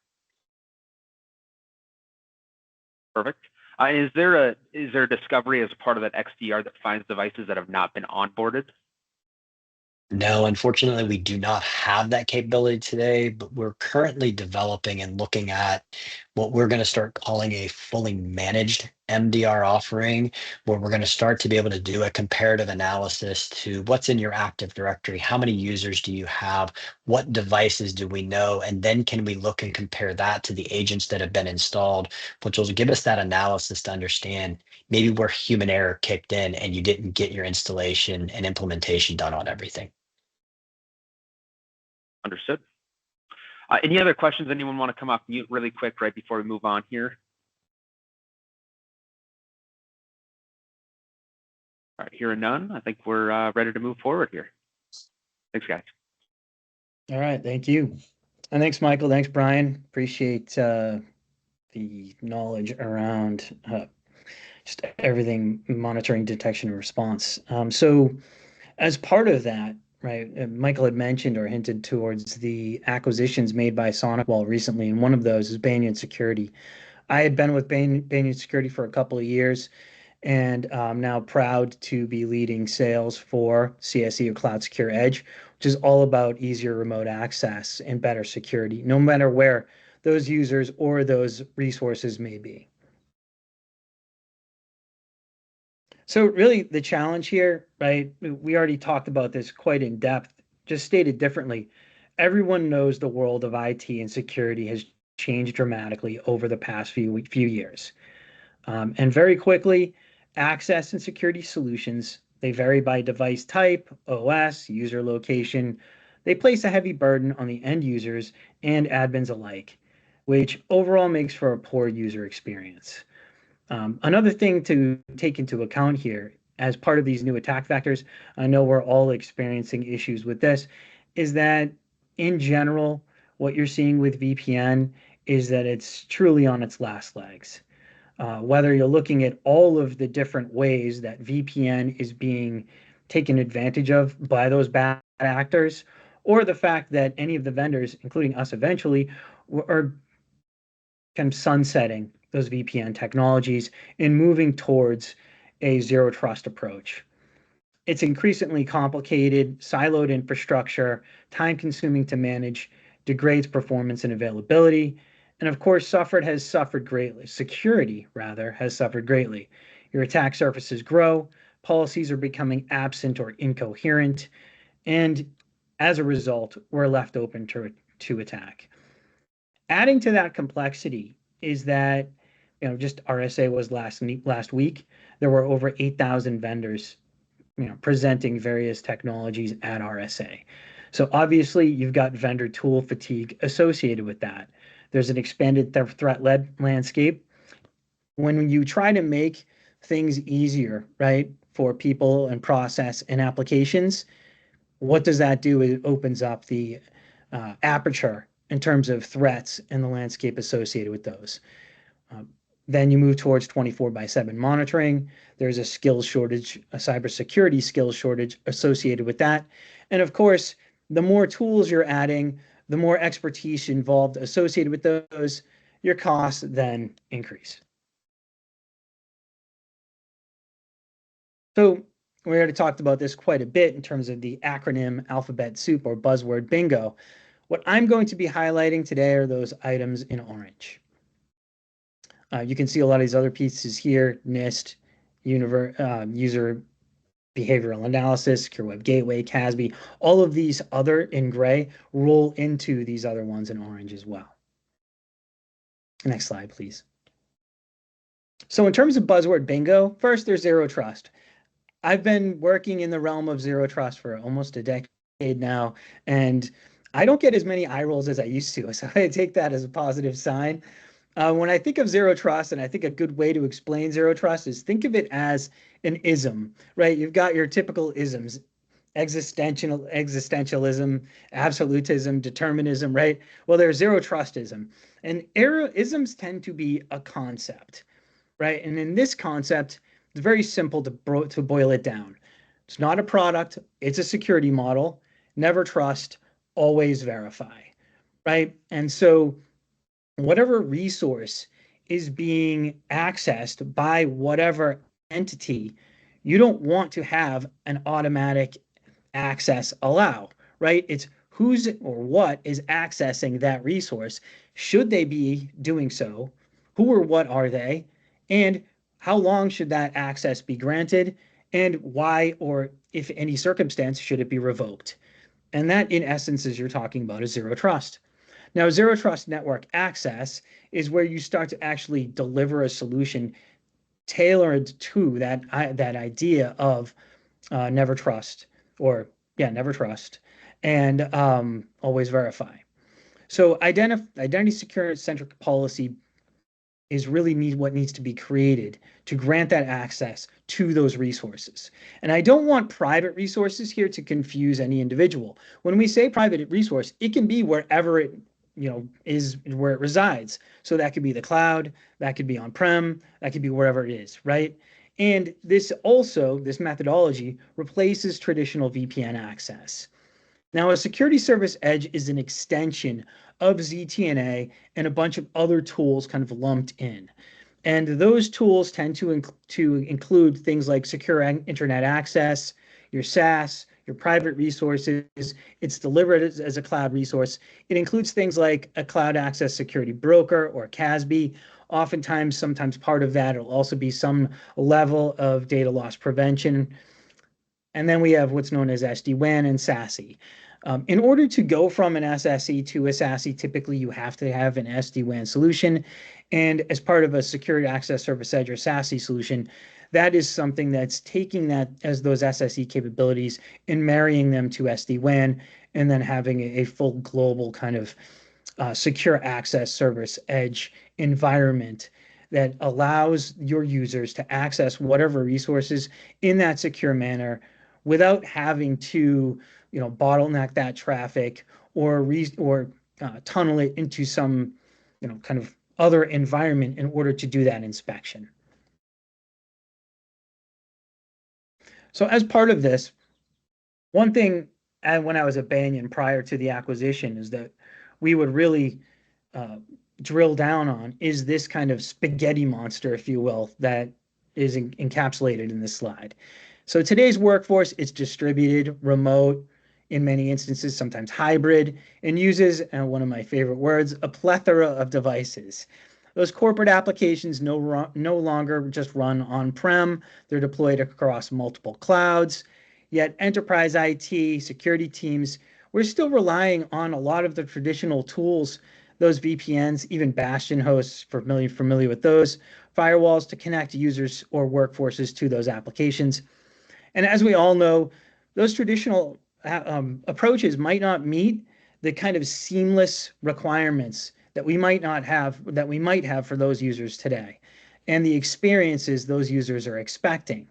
Perfect. Is there a discovery as a part of that XDR that finds devices that have not been onboarded?
No, unfortunately, we do not have that capability today, but we're currently developing and looking at what we're going to start calling a fully managed MDR offering, where we're going to start to be able to do a comparative analysis to what's in your Active Directory, how many users do you have, what devices do we know, and then can we look and compare that to the agents that have been installed, which will give us that analysis to understand maybe where human error kicked in and you didn't get your installation and implementation done on everything.
Understood. Any other questions? Anyone want to come off mute really quick right before we move on here? All right, hearing none, I think we're ready to move forward here. Thanks, guys.
All right, thank you. And thanks, Michael. Thanks, Brian. Appreciate the knowledge around just everything monitoring, detection, and response. So as part of that, right, Michael had mentioned or hinted towards the acquisitions made by SonicWall recently, and one of those is Banyan Security. I had been with Banyan Security for a couple of years, and I'm now proud to be leading sales for CSE or Cloud Secure Edge, which is all about easier remote access and better security, no matter where those users or those resources may be. So really the challenge here, right, we already talked about this quite in depth, just stated differently. Everyone knows the world of IT and security has changed dramatically over the past few years. And very quickly, access and security solutions, they vary by device type, OS, user location. They place a heavy burden on the end users and admins alike, which overall makes for a poor user experience. Another thing to take into account here as part of these new attack vectors, I know we're all experiencing issues with this, is that in general, what you're seeing with VPN is that it's truly on its last legs. Whether you're looking at all of the different ways that VPN is being taken advantage of by those bad actors, or the fact that any of the vendors, including us eventually, are kind of sunsetting those VPN technologies and moving towards a zero trust approach. It's increasingly complicated, siloed infrastructure, time consuming to manage, degrades performance and availability. And of course, security rather, has suffered greatly. Your attack surfaces grow, policies are becoming absent or incoherent, and as a result, we're left open to attack. Adding to that complexity is that, just RSA was last week, there were over 8,000 vendors presenting various technologies at RSA. So obviously you've got vendor tool fatigue associated with that. There's an expanded threat landscape. When you try to make things easier, right, for people and process and applications, what does that do? It opens up the aperture in terms of threats and the landscape associated with those. Then you move towards 24/7 monitoring. There's a skills shortage, a cybersecurity skills shortage associated with that. And of course, the more tools you're adding, the more expertise involved associated with those, your costs then increase. So we already talked about this quite a bit in terms of the acronym alphabet soup or buzzword bingo. What I'm going to be highlighting today are those items in orange. You can see a lot of these other pieces here: NIST, user behavioral analysis, secure web gateway, CASB. All of these other in gray roll into these other ones in orange as well. Next slide, please. So in terms of buzzword bingo, first, there's zero trust. I've been working in the realm of zero trust for almost a decade now, and I don't get as many eye rolls as I used to. So I take that as a positive sign. When I think of zero trust, and I think a good way to explain zero trust is think of it as an ism, right? You've got your typical isms: existentialism, absolutism, determinism, right? Well, there's zero trustism. And isms tend to be a concept, right? And in this concept, it's very simple to boil it down. It's not a product, it's a security model. Never trust, always verify, right? And so whatever resource is being accessed by whatever entity, you don't want to have an automatic access allow, right? It's who's or what is accessing that resource. Should they be doing so? Who or what are they? And how long should that access be granted? And why, or if any circumstance, should it be revoked? And that, in essence, is you're talking about a zero trust. Now, zero trust network access is where you start to actually deliver a solution tailored to that idea of never trust, never trust, and always verify. So identity secure centric policy is really what needs to be created to grant that access to those resources. And I don't want private resources here to confuse any individual. When we say private resource, it can be wherever it is, where it resides. So that could be the cloud, that could be on-prem, that could be wherever it is, right? And this methodology replaces traditional VPN access. Now, a security service edge is an extension of ZTNA and a bunch of other tools kind of lumped in. And those tools tend to include things like secure internet access, your SaaS, your private resources. It's delivered as a cloud resource. It includes things like a cloud access security broker or CASB. Oftentimes, sometimes part of that will also be some level of data loss prevention. And then we have what's known as SD-WAN and SASE. In order to go from an SSE to a SASE, typically you have to have an SD-WAN solution. And as part of a security access service edge or SASE solution, that is something that's taking that as those SSE capabilities and marrying them to SD-WAN, and then having a full global kind of secure access service edge environment that allows your users to access whatever resources in that secure manner without having to, bottleneck that traffic or tunnel it into some, kind of other environment in order to do that inspection. So as part of this, one thing when I was at Banyan prior to the acquisition is that we would really drill down on is this kind of spaghetti monster, if you will, that is encapsulated in this slide. So today's workforce is distributed, remote, in many instances, sometimes hybrid, and uses, one of my favorite words, a plethora of devices. Those corporate applications no longer just run on-prem. They're deployed across multiple clouds. Yet enterprise IT, security teams, we're still relying on a lot of the traditional tools, those VPNs, even bastion hosts, familiar with those, firewalls to connect users or workforces to those applications. And as we all know, those traditional approaches might not meet the kind of seamless requirements that we might have for those users today, and the experiences those users are expecting.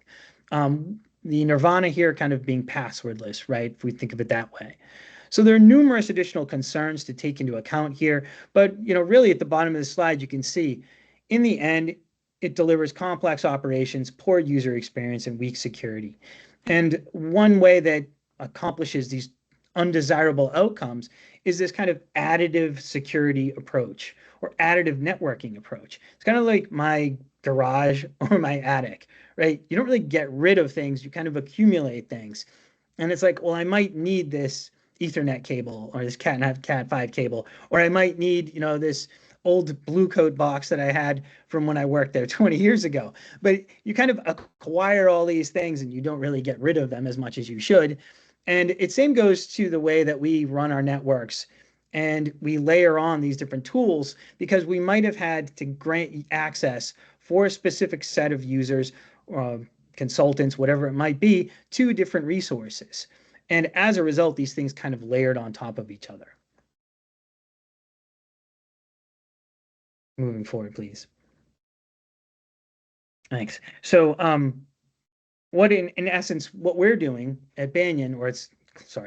The nirvana here kind of being passwordless, right? If we think of it that way. So there are numerous additional concerns to take into account here, but really at the bottom of the slide, you can see in the end, it delivers complex operations, poor user experience, and weak security. And one way that accomplishes these undesirable outcomes is this kind of additive security approach or additive networking approach. It's kind of like my garage or my attic, right? You don't really get rid of things, you kind of accumulate things. And it's like, well, I might need this Ethernet cable or this Cat5 cable, or I might need, this old Blue Coat box that I had from when I worked there 20 years ago. But you kind of acquire all these things and you don't really get rid of them as much as you should. And it same goes to the way that we run our networks and we layer on these different tools because we might have had to grant access for a specific set of users, consultants, whatever it might be, to different resources. And as a result, these things kind of layered on top of each other. Moving forward, please. Thanks. So what in essence, what we're doing at Banyan, or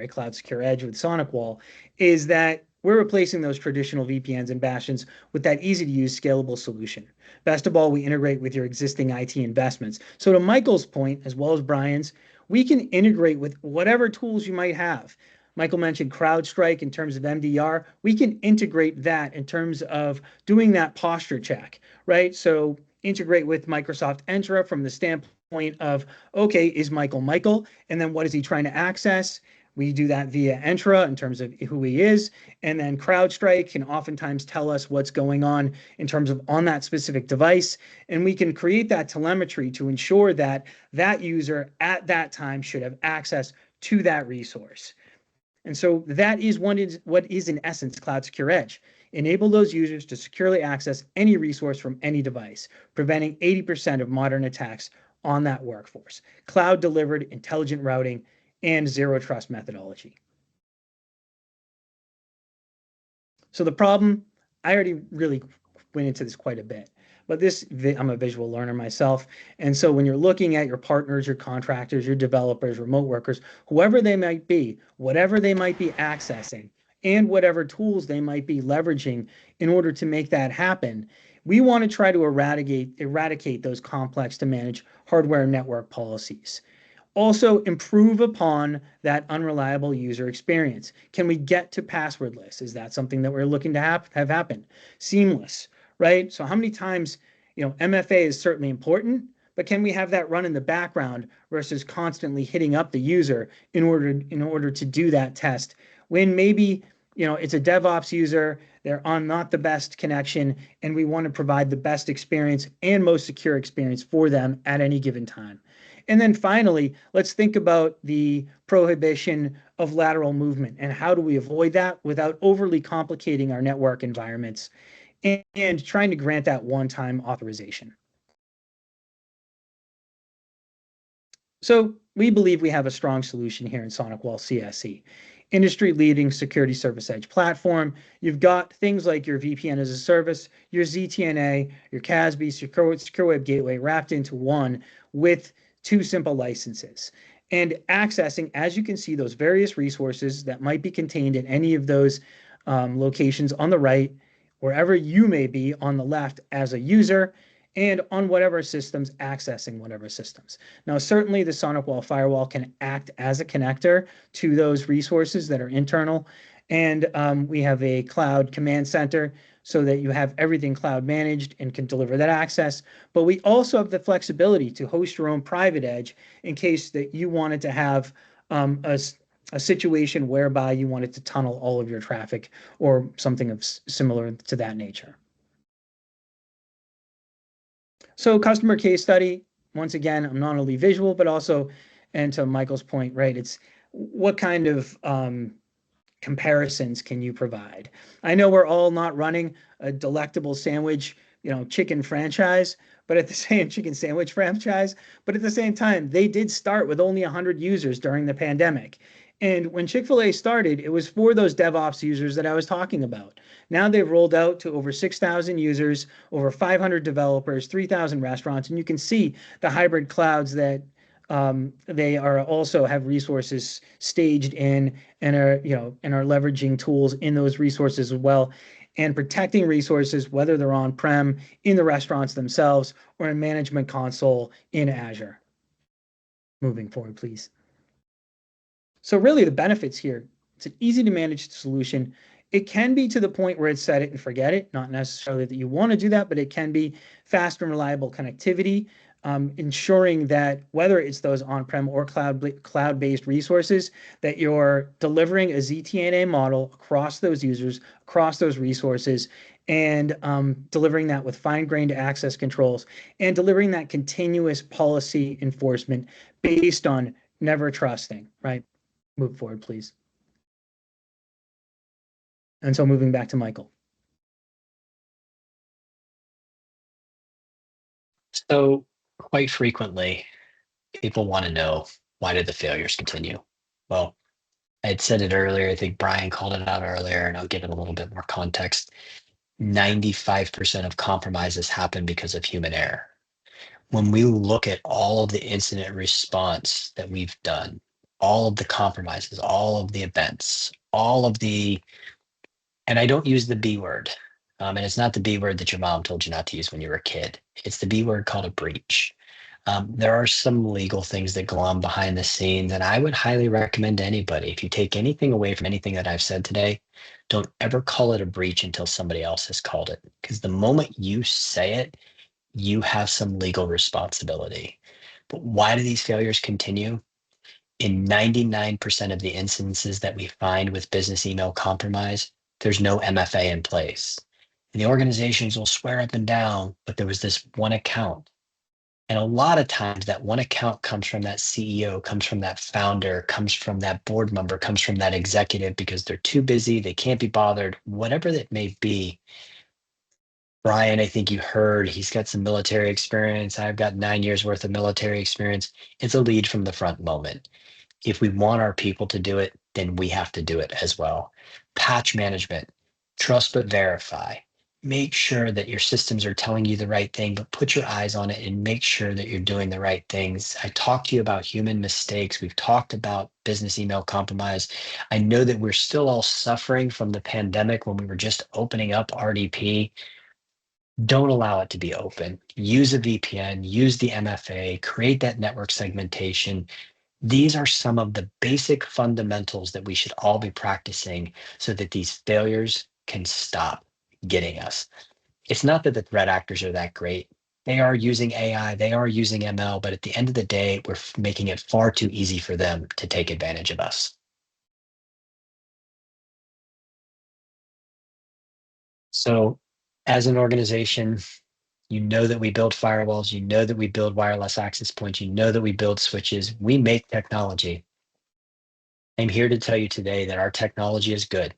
Cloud Secure Edge with SonicWall, is that we're replacing those traditional VPNs and bastions with that easy to use scalable solution. Best of all, we integrate with your existing IT investments. So to Michael's point, as well as Brian's, we can integrate with whatever tools you might have. Michael mentioned CrowdStrike in terms of MDR. We can integrate that in terms of doing that posture check, right? So integrate with Microsoft Entra from the standpoint of, okay, is Michael Michael? And then what is he trying to access? We do that via Entra in terms of who he is. And then CrowdStrike can oftentimes tell us what's going on in terms of on that specific device. And we can create that telemetry to ensure that that user at that time should have access to that resource. And so that is what is in essence Cloud Secure Edge. Enable those users to securely access any resource from any device, preventing 80% of modern attacks on that workforce. Cloud delivered intelligent routing and zero trust methodology. So the problem, I already really went into this quite a bit, but I'm a visual learner myself. And so when you're looking at your partners, your contractors, your developers, remote workers, whoever they might be, whatever they might be accessing, and whatever tools they might be leveraging in order to make that happen, we want to try to eradicate those complex to manage hardware network policies. Also, improve upon that unreliable user experience. Can we get to passwordless? Is that something that we're looking to have happen? Seamless, right? So how many times, MFA is certainly important, but can we have that run in the background versus constantly hitting up the user in order to do that test when maybe it's a DevOps user, they're on not the best connection, and we want to provide the best experience and most secure experience for them at any given time. And then finally, let's think about the prohibition of lateral movement and how do we avoid that without overly complicating our network environments and trying to grant that one-time authorization. So we believe we have a strong solution here in SonicWall CSE. industry-leading security service edge platform. You've got things like your VPN as a service, your ZTNA, your CASB, secure web gateway wrapped into one with 2 simple licenses. And accessing, as you can see, those various resources that might be contained in any of those locations on the right, wherever you may be on the left as a user, and on whatever systems accessing whatever systems. Now, certainly the SonicWall firewall can act as a connector to those resources that are internal. And we have a cloud command center so that you have everything cloud managed and can deliver that access. But we also have the flexibility to host your own private edge in case that you wanted to have a situation whereby you wanted to tunnel all of your traffic or something of similar to that nature. So customer case study, once again, I'm not only visual, but also, and to Michael's point, right, it's what kind of comparisons can you provide? I know we're all not running a delectable sandwich, chicken franchise, but at the same chicken sandwich franchise, but at the same time, they did start with only 100 users during the pandemic. And when Chick-fil-A started, it was for those DevOps users that I was talking about. Now they've rolled out to over 6,000 users, over 500 developers, 3,000 restaurants, and you can see the hybrid clouds that they are also have resources staged in and are leveraging tools in those resources as well, and protecting resources, whether they're on-prem in the restaurants themselves or in Management Console in Azure. Moving forward, please. So really the benefits here, it's an easy to manage solution. It can be to the point where it's set it and forget it, not necessarily that you want to do that, but it can be fast and reliable connectivity, ensuring that whether it's those on-prem or cloud-based resources, that you're delivering a ZTNA model across those users, across those resources, and delivering that with fine-grained access controls, and delivering that continuous policy enforcement based on never trusting, right? Move forward, please. And so moving back to Michael.
So quite frequently, people want to know, why did the failures continue? Well, I had said it earlier. I think Brian called it out earlier, and I'll give it a little bit more context. 95% of compromises happen because of human error. When we look at all of the incident response that we've done, all of the compromises, all of the events, and I don't use the B word, and it's not the B word that your mom told you not to use when you were a kid. It's the B word called a breach. There are some legal things that go on behind the scenes, and I would highly recommend to anybody, if you take anything away from anything that I've said today, don't ever call it a breach until somebody else has called it. Because the moment you say it, you have some legal responsibility. But why do these failures continue? In 99% of the instances that we find with business email compromise, there's no MFA in place. And the organizations will swear up and down, but there was this one account. And a lot of times that one account comes from that CEO, comes from that founder, comes from that board member, comes from that executive because they're too busy, they can't be bothered, whatever that may be. Brian, I think you heard, he's got some military experience. I've got 9 years worth of military experience. It's a lead from the front moment. If we want our people to do it, then we have to do it as well. Patch management, trust but verify. Make sure that your systems are telling you the right thing, but put your eyes on it and make sure that you're doing the right things. I talked to you about human mistakes. We've talked about business email compromise. I know that we're still all suffering from the pandemic when we were just opening up RDP. Don't allow it to be open. Use a VPN, use the MFA, create that network segmentation. These are some of the basic fundamentals that we should all be practicing so that these failures can stop getting us. It's not that the threat actors are that great. They are using AI, they are using ML, but at the end of the day, we're making it far too easy for them to take advantage of us. So as an organization, you know that we build firewalls, you know that we build wireless access points, you know that we build switches, we make technology. I'm here to tell you today that our technology is good,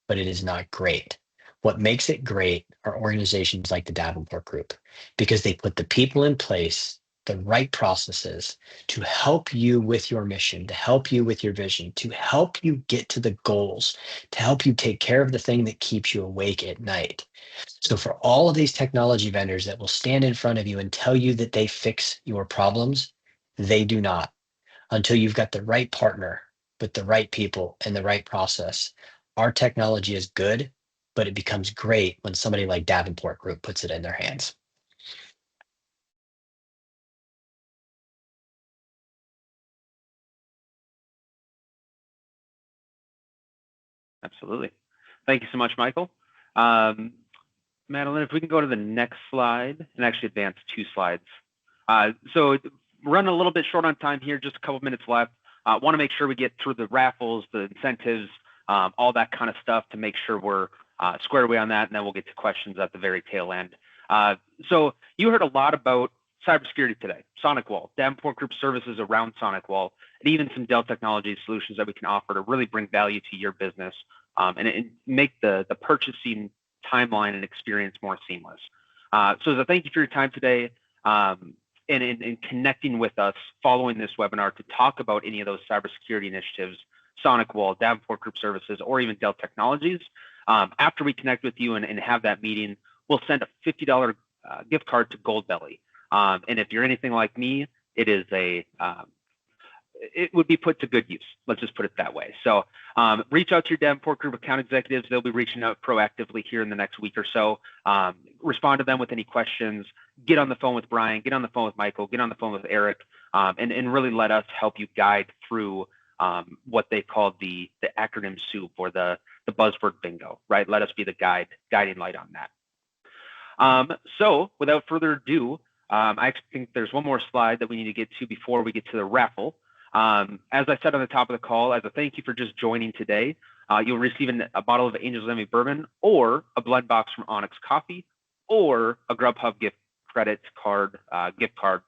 but it is not great. What makes it great are organizations like the Davenport Group, because they put the people in place the right processes to help you with your mission, to help you with your vision, to help you get to the goals, to help you take care of the thing that keeps you awake at night. So for all of these technology vendors that will stand in front of you and tell you that they fix your problems, they do not, until you've got the right partner with the right people and the right process. Our technology is good, but it becomes great when somebody like Davenport Group puts it in their hands.
Absolutely. Thank you so much, Michael. Madeline, if we can go to the next slide and actually advance 2 slides. So we're running a little bit short on time here, just a couple minutes left. Want to make sure we get through the raffles, the incentives, all that kind of stuff to make sure we're squared away on that, and then we'll get to questions at the very tail end. So you heard a lot about cybersecurity today, SonicWall, Davenport Group services around SonicWall, and even some Dell Technologies solutions that we can offer to really bring value to your business and make the purchasing timeline and experience more seamless. So thank you for your time today and in connecting with us following this webinar to talk about any of those cybersecurity initiatives, SonicWall, Davenport Group Services, or even Dell Technologies. After we connect with you and have that meeting, we'll send a $50 gift card to Goldbelly. And if you're anything like me, it is it would be put to good use. Let's just put it that way. So reach out to your Davenport Group account executives. They'll be reaching out proactively here in the next week or so. Respond to them with any questions. Get on the phone with Brian. Get on the phone with Michael. Get on the phone with Eric. And really let us help you guide through what they call the acronym soup or the buzzword bingo, right? Let us be the guiding light on that. So without further ado, I think there's one more slide that we need to get to before we get to the raffle. As I said on the top of the call, as a thank you for just joining today, you'll receive a bottle of Angel's Envy bourbon or a blend box from Onyx Coffee or a Grubhub gift card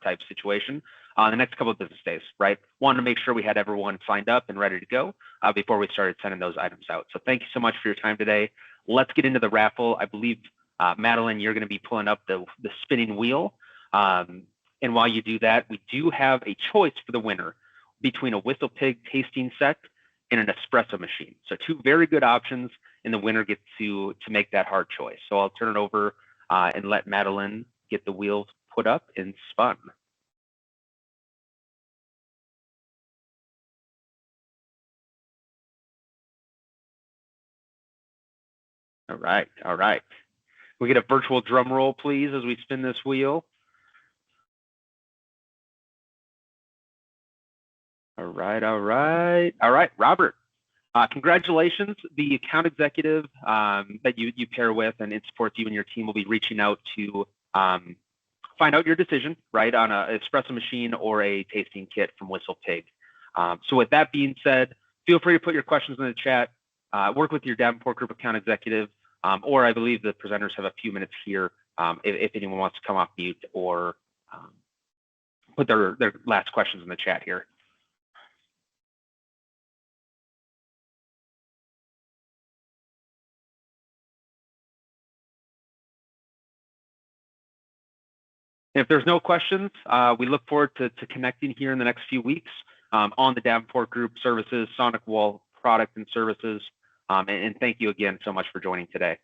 type situation the next couple of business days, right? Wanted to make sure we had everyone signed up and ready to go before we started sending those items out. So thank you so much for your time today. Let's get into the raffle. I believe, Madeline, you're going to be pulling up the spinning wheel. And while you do that, we do have a choice for the winner between a Whistle Pig tasting set and an espresso machine. So 2 very good options, and the winner gets to make that hard choice. So I'll turn it over and let Madeline get the wheels put up and spun. All right, all right. We get a virtual drum roll, please, as we spin this wheel. All right, all right. All right, Robert, congratulations. The account executive that you pair with and it supports you and your team will be reaching out to find out your decision, right, on an espresso machine or a tasting kit from Whistle Pig. So with that being said, feel free to put your questions in the chat, work with your Davenport Group account executive, or I believe the presenters have a few minutes here if anyone wants to come off mute or put their last questions in the chat here. If there's no questions, we look forward to connecting here in the next few weeks on the Davenport Group services, SonicWall product and services. And thank you again so much for joining today.